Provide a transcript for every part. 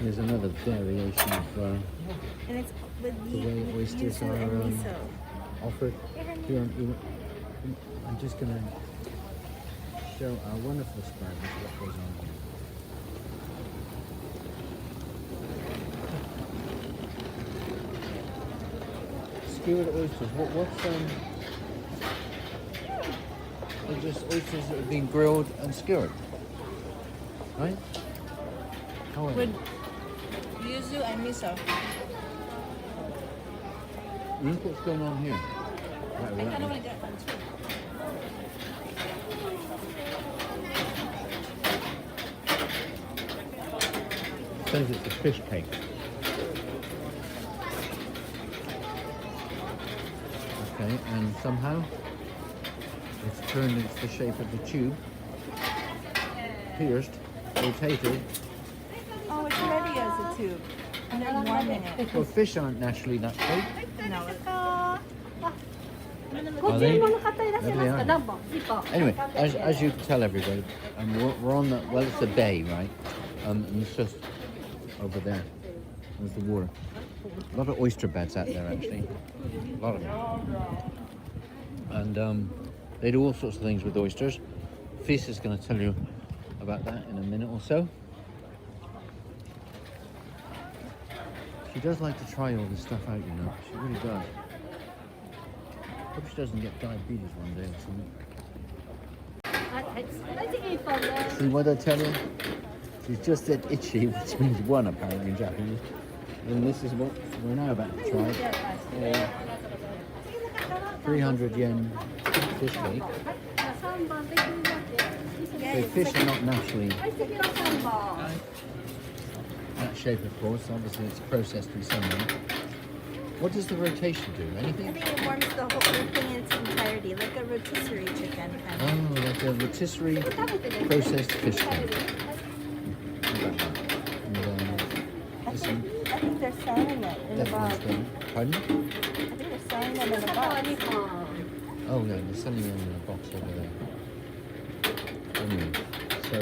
Here's another variation of And it's with the way oysters yuzu are and miso. offered. Here, I'm just going to show our wonderful subscribers what goes on here. Skewered oysters. What's they're just oysters that have been grilled and skewered, right? How are With yuzu and miso. Look what's going on here. I kind of want to get one too. It says it's a fish cake. Okay, and somehow it's turned into the shape of the tube, pierced, rotated. Oh, it's ready as a tube. And they're warming it. Well, fish aren't naturally that shape. No, Are they? There they are. Anyway, as you can tell everybody, we're on the, well, it's a bay, right? And it's just over there. There's the water. A lot of oyster beds out there, actually. A lot of them. And they do all sorts of things with oysters. Fis is going to tell you about that in a minute or so. She does like to try all this stuff out, you know. She really does. Hope she doesn't get diabetes one day or something. See what I tell you? She's just that itchy, which means one apparently in Japanese. And this is what we're now about to try. 300 yen fish cake. So fish are not naturally that shape, of course. Obviously, it's processed in some way. What does the rotation do? I Anything? think it warms the whole thing in its entirety, like a rotisserie chicken. Kind of. Oh, like a rotisserie processed fish cake. I think they're selling it in a box. Pardon? I think they're selling them in a box. Oh, yeah, they're selling them in a box over there. Anyway, so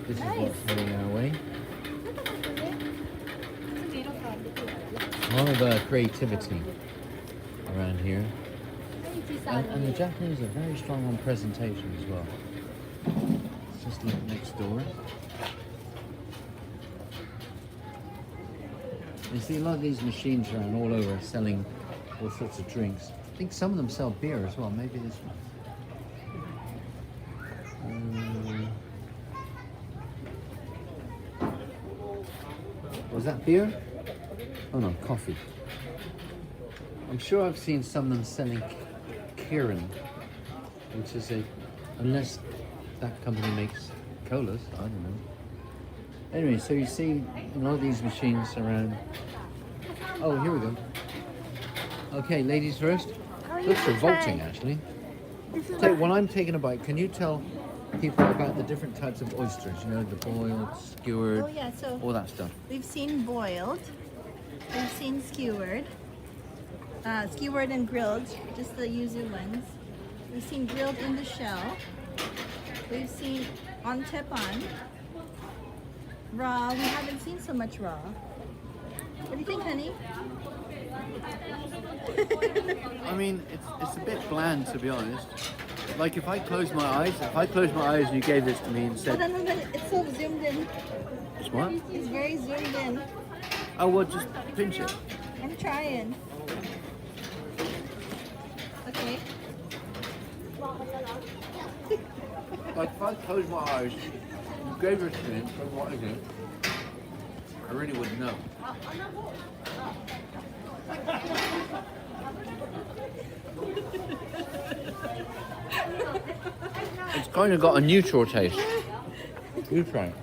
this is what's heading our way. A lot of creativity around here. And the Japanese are very strong on presentation as well. Let's just look next door. You see a lot of these machines around all over selling all sorts of drinks. I think some of them sell beer as well. Maybe this one. Was that beer? Oh no, coffee. I'm sure I've seen some of them selling Kirin, which is unless that company makes colas, I don't know. Anyway, so you see a lot of these machines around. Oh, here we go. Okay, ladies first. Looks revolting, actually. So while I'm taking a bite, can you tell people about the different types of oysters? You know, the boiled, skewered, all that stuff. We've seen boiled. We've seen skewered. Skewered and grilled, just the yuzu ones. We've seen grilled in the shell. We've seen on teppan. Raw, we haven't seen so much raw. What do you think, honey? I mean, it's a bit bland, to be honest. Like if I close my eyes and you gave this to me and said... Oh, no, it's so zoomed in. It's what? It's very zoomed in. Oh, well, just pinch it. I'm trying. Okay. Like if I close my eyes, you gave this to me and said, what is it? I really wouldn't know. It's kind of got a neutral taste. You try it.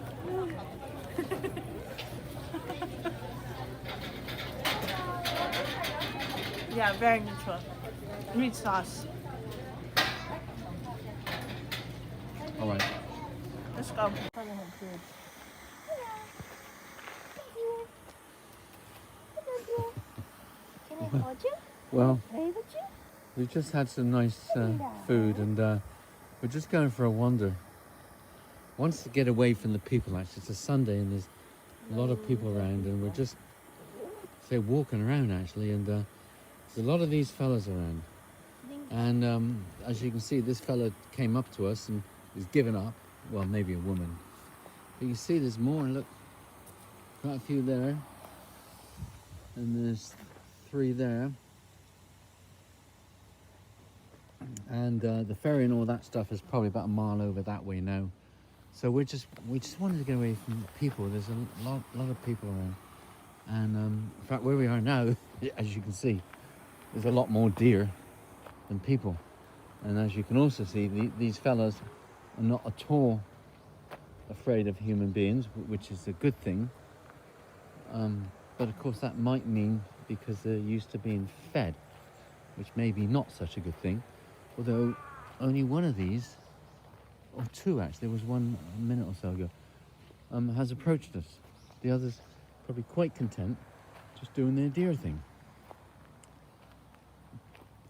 Yeah, very neutral. Meat sauce. All right. Let's go. Can I hold you? Well, Can I hold you? we've just had some nice food and we're just going for a wander. Wants to get away from the people, actually. It's a Sunday and there's a lot of people around, and we're just say walking around actually, and there's a lot of these fellas around. And as you can see, this fella came up to us and is giving up. Well, maybe a woman. But you see there's more, look, quite a few there. And there's 3 there. And the ferry and all that stuff is probably about a mile over that way now. So we just wanted to get away from people. There's a lot of people around. And in fact, where we are now, as you can see, there's a lot more deer than people. And as you can also see, these fellas are not at all afraid of human beings, which is a good thing. But of course that might mean because they're used to being fed, which may be not such a good thing. Although only one of these, or 2 actually, there was one a minute or so ago, has approached us. The others probably quite content, just doing their deer thing.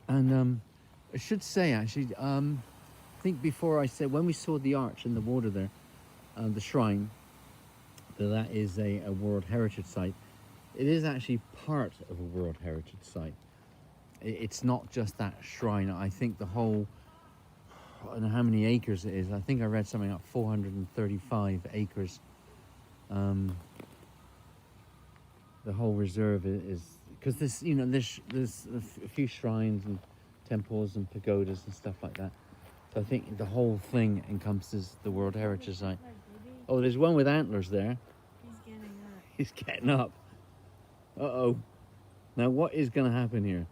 And I should say actually, I think before I said, when we saw the arch in the water there, the shrine, that is a World Heritage Site. It is actually part of a World Heritage Site. It's not just that shrine. I think the whole, I don't know how many acres it is. I think I read something like 435 acres. The whole reserve is, because there's, you know, there's a few shrines and temples and pagodas and stuff like that. So I think the whole thing encompasses the World Heritage Site. Oh, there's one with antlers there. He's getting up. He's getting up. Uh-oh. Now what is going to happen here?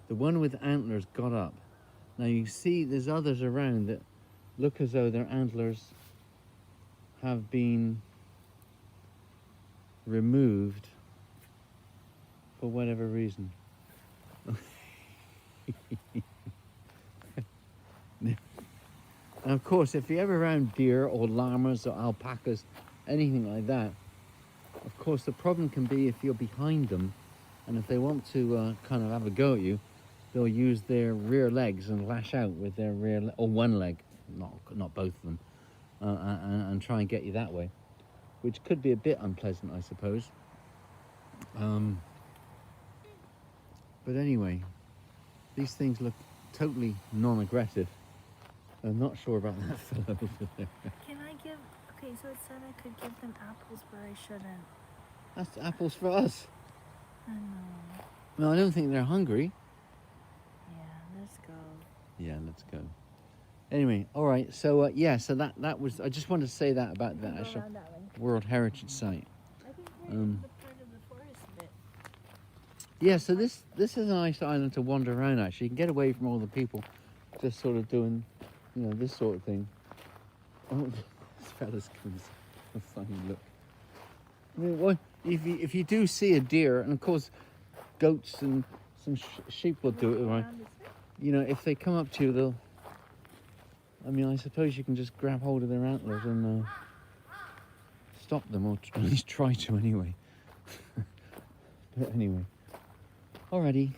The one with antlers got up. Now you see there's others around that look as though their antlers have been removed for whatever reason. And of course, if you're ever around deer or llamas or alpacas, anything like that, of course the problem can be if you're behind them, and if they want to kind of have a go at you, they'll use their rear legs and lash out with their rear or one leg, not both of them, and try and get you that way, which could be a bit unpleasant, I suppose. But anyway, these things look totally non-aggressive. I'm not sure about that fellow over there. Can I give... Okay, so it said I could give them apples, but I shouldn't. That's apples for us. I know. No, I don't think they're hungry. Yeah, let's go. Yeah, let's go. Anyway, all right. So yeah, so that was. I just wanted to say that about the actual World Heritage Site. I think we're in the part of the forest a bit. Yeah, so this is a nice island to wander around. Actually, you can get away from all the people, just sort of doing, you know, this sort of thing. Oh, this fella's gives a funny look. I mean, what if you do see a deer, and of course, goats and some sheep will do it, right? You know, if they come up to you, they'll. I mean, I suppose you can just grab hold of their antlers and stop them, or at least try to anyway. But anyway, alrighty.